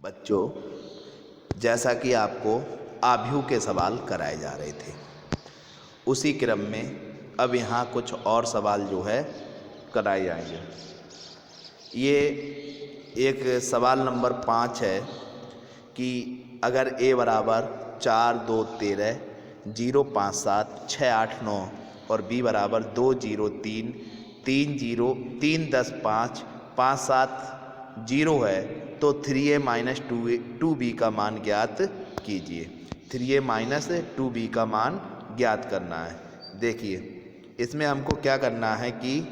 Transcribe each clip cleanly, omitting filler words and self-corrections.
बच्चों, जैसा कि आपको आव्यूह के सवाल कराए जा रहे थे, उसी क्रम में अब यहाँ कुछ और सवाल जो है कराए जाएंगे। ये एक सवाल नंबर 5 है कि अगर a बराबर 4 2 13 0 5 7 6 8 9 और b बराबर 2 0 3 3 0 3 10 5 5 7 0 है तो 3a माइनस 2b का मान ज्ञात कीजिए। 3a माइनस 2b का मान ज्ञात करना है। देखिए, इसमें हमको क्या करना है कि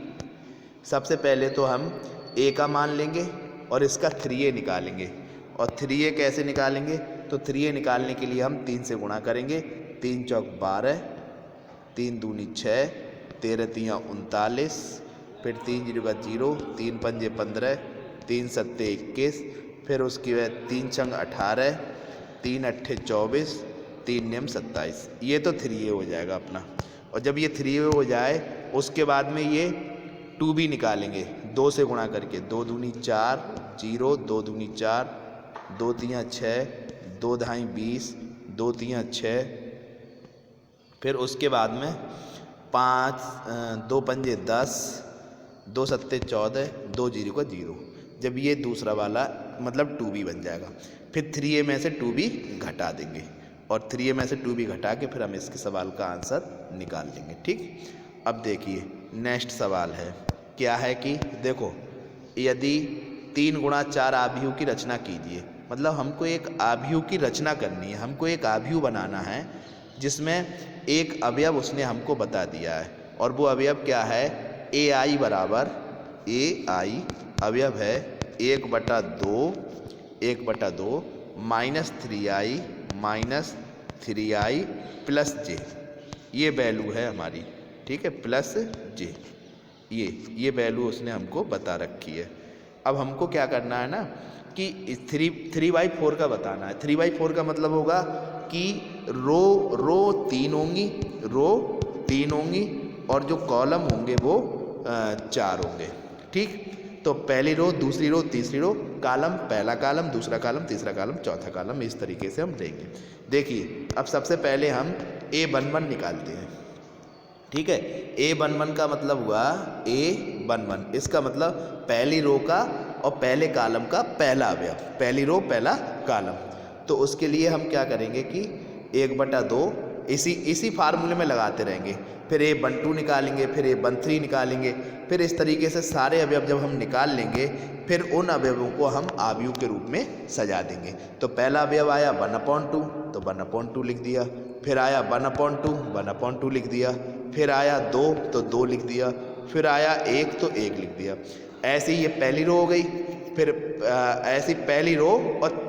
सबसे पहले तो हम a का मान लेंगे और इसका 3a निकालेंगे। और 3a कैसे निकालेंगे? तो 3a निकालने के लिए हम 3 से गुणा करेंगे। 3 चौक 12, 3 दूनी 6, 13 तियाँ 39, फिर 3 जीरो का 0, 3 पंजे 15, 3 सत्ते 21, फिर उसके बाद 3 छंग 18, 3 अट्ठे 24, 3 नियम 27। ये तो 3a हो जाएगा अपना। और जब ये 3a हो जाए उसके बाद में ये 2b निकालेंगे 2 से गुणा करके। 2 दूनी 4, 0, 2 दूनी 4, 2 तियाँ 6, 2 ढाई 20, 2 तियाँ 6, फिर उसके बाद में 5, 2 पंजे 10, 2 सत्ते 14, 2 जीरो का 0। जब ये दूसरा वाला मतलब 2b बन जाएगा। फिर 3a में से 2b घटा देंगे और 3a में से 2b घटा के फिर हम इसके सवाल का आंसर निकाल लेंगे। ठीक, अब देखिए नेक्स्ट सवाल है, क्या है कि देखो, यदि 3 गुणा 4 आव्यूह की रचना कीजिए। मतलब हमको एक आव्यूह की रचना करनी है, हमको एक आव्यूह बनाना है जिसमें एक अवयव उसने हमको बता दिया है। और वो अवयव क्या है? ai बराबर ai अवयव है 1/2 minus 3i minus 3i plus j। ये वैल्यू है हमारी, ठीक है, प्लस j। ये वैल्यू उसने हमको बता रखी है। अब हमको क्या करना है ना कि 3/4 का बताना है। 3/4 का मतलब होगा कि रो 3 होंगी और जो कॉलम होंगे वो 4 होंगे। ठीक, तो पहली रो, दूसरी रो, तीसरी रो, कॉलम, पहला कॉलम, दूसरा कॉलम, तीसरा कॉलम, चौथा कॉलम, इस तरीके से हम लेंगे। देखिए, अब सबसे पहले हम a11 निकालते हैं। ठीक है, a11 का मतलब हुआ a11, इसका मतलब पहली रो का और पहले कॉलम का पहला अवयव, पहली रो पहला कॉलम। तो उसके लिए हम क्या करेंगे कि 1/2 इसी फार्मूले में लगाते रहेंगे। फिर a12 निकालेंगे, फिर a13 निकालेंगे, फिर इस तरीके से सारे अवयव जब हम निकाल लेंगे फिर उन अवयवों को हम आव्यूह के रूप में सजा देंगे। तो पहला अवयव आया 1/2 तो 1/2 लिख दिया, फिर आया 1/2 लिख दिया, फिर आया 2 तो 2 लिख दिया, फिर आया 1 तो 1 लिख दिया। ऐसे ही ये पहली रो हो गई, फिर ऐसी पहली रो और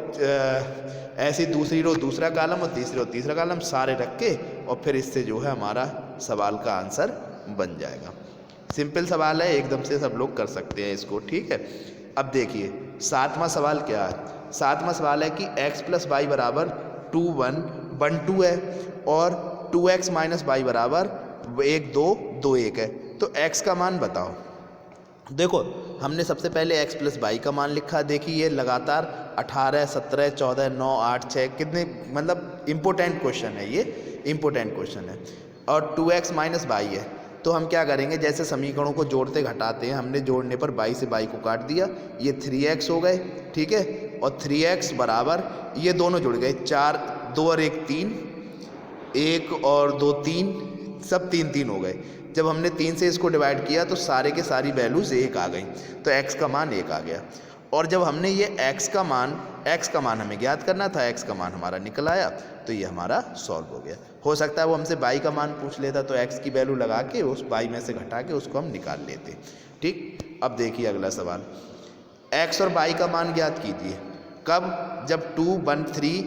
ऐसी दूसरी रो दूसरा कॉलम और तीसरी रो तीसरा कॉलम सारे रख के और फिर इससे जो है हमारा सवाल का आंसर बन जाएगा। सिंपल सवाल है, एकदम से सब लोग कर सकते हैं इसको। ठीक है, अब देखिए 7वां सवाल क्या है। 7वां सवाल है कि x प्लस वाई बराबर 2 1 1 2 है और 2x माइनस वाई बराबर 1 2 2 1 है। तो x का मान बताओ। देखो, हमने सबसे पहले x प्लस वाई का मान लिखा। देखिए ये लगातार 18 17 14 9 8 6 कितने, मतलब इम्पोर्टेंट क्वेश्चन है, ये इम्पोर्टेंट क्वेश्चन है। और 2x माइनस वाई है तो हम क्या करेंगे, जैसे समीकरणों को जोड़ते घटाते हैं, हमने जोड़ने पर y से y को काट दिया, ये 3x हो गए। ठीक है, और 3x बराबर ये दोनों जुड़ गए, 4 2 और 1 3, 1 और 2 3, सब 3 3 हो गए। जब हमने 3 से इसको डिवाइड किया तो सारे के सारी वैल्यूज़ 1 आ गई, तो x का मान 1 आ गया। और जब हमने ये x का मान हमें ज्ञात करना था, x का मान हमारा निकल आया, तो ये हमारा सॉल्व हो गया। हो सकता है वो हमसे y का मान पूछ लेता तो x की वैल्यू लगा के उस y में से घटा के उसको हम निकाल लेते। ठीक, अब देखिए अगला सवाल, x और y का मान ज्ञात कीजिए। कब? जब 2 1 3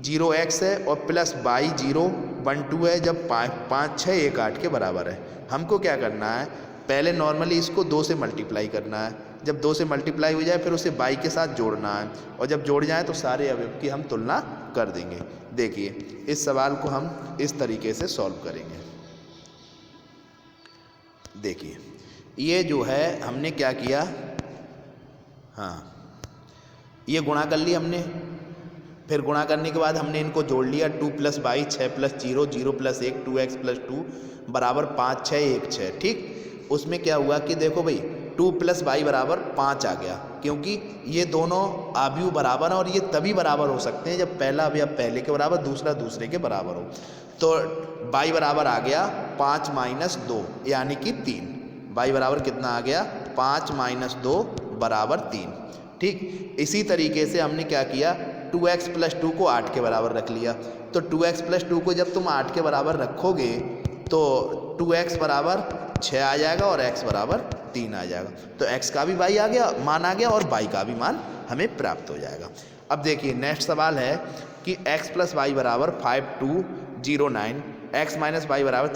0x है और प्लस y 0 1 2 है, जब 5 6 1 8 के बराबर है। हमको क्या करना है, पहले नॉर्मली इसको 2 से मल्टीप्लाई करना है। जब 2 से मल्टीप्लाई हो जाए फिर उसे y के साथ जोड़ना है, और जब जोड़ जाए तो सारे अवयव की हम तुलना कर देंगे। देखिए इस सवाल को हम इस तरीके से सॉल्व करेंगे। देखिए ये जो है हमने क्या किया, हाँ ये गुणा कर लिया हमने, फिर गुणा करने के बाद हमने इनको जोड़ लिया, 2 + 22 6 + 0 0 + 1 2x + 2 बराबर 5 6 1 6। ठीक, उसमें क्या हुआ कि देखो भाई 2 + y बराबर 5 आ गया, क्योंकि ये दोनों अवयव बराबर हैं और ये तभी बराबर हो सकते हैं जब पहला अवयव पहले के बराबर दूसरा दूसरे के बराबर हो। तो y बराबर आ गया 5 - 2 यानी कि 3। y बराबर कितना आ गया 5 - 2 बराबर 3। ठीक, इसी तरीके से हमने क्या किया 2x + 2 को 8 के बराबर रख लिया। तो 2x + 2 को जब तुम 8 के बराबर रखोगे तो 2x बराबर 6 आ जाएगा और x बराबर 3 आ जाएगा। तो x का भी y आ गया, मान आ गया, और y का भी मान हमें प्राप्त हो जाएगा। अब देखिए नेक्स्ट सवाल है कि x + y बराबर 5209, x - y बराबर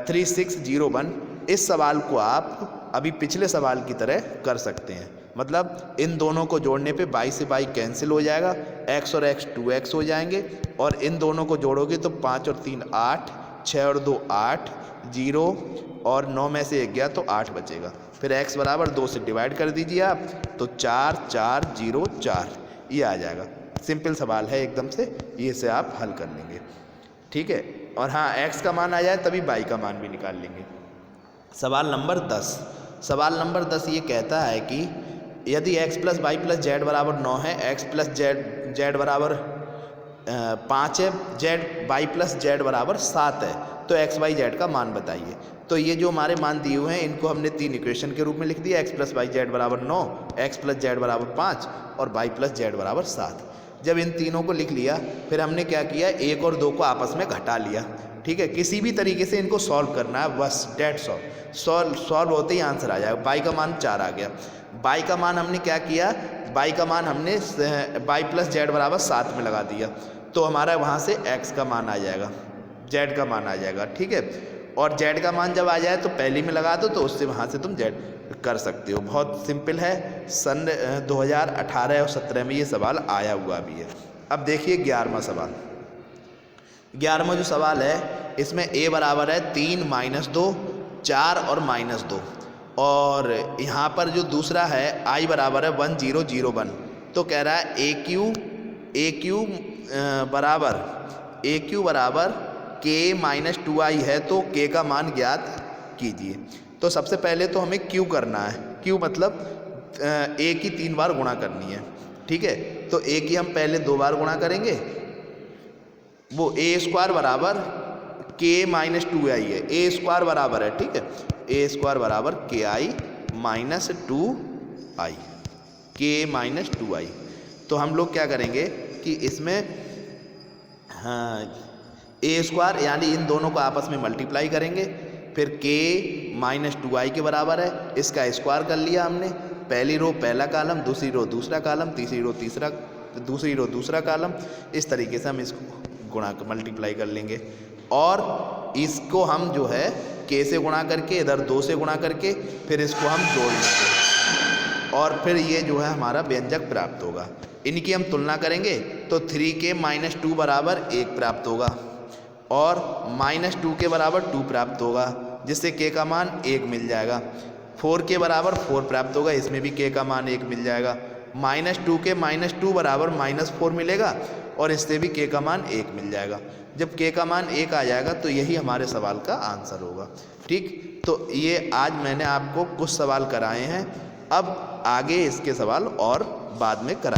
3601। इस सवाल को आप अभी पिछले सवाल की तरह कर सकते हैं, मतलब इन दोनों को जोड़ने पे y से y कैंसिल हो जाएगा, x और x 2x हो जाएंगे, और इन दोनों को जोड़ोगे तो 5 और 3 8, 6 और 2 8, 0 और 9 में से 1 गया तो 8 बचेगा। फिर x बराबर 2 से डिवाइड कर दीजिए आप, तो 4 4 0 4 ये आ जाएगा। सिंपल सवाल है एकदम से, ये से आप हल कर लेंगे। ठीक है, और हाँ x का मान आ जाए तभी y का मान भी निकाल लेंगे। सवाल नंबर 10। सवाल नंबर 10 ये कहता है कि यदि x + y + z बराबर 9 है, x + z बराबर 5 है, y + z बराबर 7 है, तो x y z का मान बताइए। तो ये जो हमारे मान दिए हुए हैं इनको हमने 3 इक्वेशन के रूप में लिख दिया, x + y z बराबर 9, x + z बराबर 5 और y + z बराबर 7। जब इन तीनों को लिख लिया फिर हमने क्या किया 1 और 2 को आपस में घटा लिया। ठीक है, किसी भी तरीके से इनको सॉल्व करना है, बस डेट सॉल्व होते ही आंसर आ जाएगा। y का मान 4 आ गया। y का मान हमने क्या किया, y का मान हमने y + z बराबर 7 में लगा दिया, तो हमारा वहाँ से x का मान आ जाएगा, z का मान आ जाएगा। ठीक है, और z का मान जब आ जाए तो पहले में लगा दो, तो उससे वहाँ से तुम z कर सकते हो। बहुत सिंपल है, सन 2018 और 17 में ये सवाल आया हुआ भी है। अब देखिए 11वां सवाल। 11वां जो सवाल है इसमें a बराबर है 3 - 2 4 और -2, और यहाँ पर जो दूसरा है i बराबर है 1001। तो कह रहा है a q बराबर k - 2i है, तो k का मान ज्ञात कीजिए। तो सबसे पहले तो हमें q करना है, q मतलब a की 3 बार गुणा करनी है। ठीक है, तो a की हम पहले 2 बार गुणा करेंगे, वो a² बराबर k - 2i है, a² बराबर है, ठीक है, a² बराबर ki - 2i, k - 2i। तो हम लोग क्या करेंगे कि इसमें a² यानी इन दोनों को आपस में मल्टीप्लाई करेंगे, फिर k - 2i के बराबर है, इसका स्क्वायर कर लिया हमने, पहली रो पहला कॉलम, दूसरी रो दूसरा कॉलम, तीसरी रो दूसरा कॉलम, इस तरीके से हम इसको मल्टीप्लाई कर लेंगे। और इसको हम जो है k से गुणा करके, इधर 2 से गुणा करके, फिर इसको हम जोड़ लेंगे, और फिर ये जो है हमारा व्यंजक प्राप्त होगा। इनकी हम तुलना करेंगे तो 3k - 2 बराबर 1 प्राप्त होगा, और -2 के बराबर 2 प्राप्त होगा, जिससे k का मान 1 मिल जाएगा। 4 के बराबर 4 प्राप्त होगा, इसमें भी k का मान 1 मिल जाएगा। -2 के -2 बराबर -4 मिलेगा, और इससे भी k का मान 1 मिल जाएगा। जब k का मान 1 आ जाएगा तो यही हमारे सवाल का आंसर होगा। ठीक, तो ये आज मैंने आपको कुछ सवाल कराए हैं, अब आगे इसके सवाल और बाद में कराए।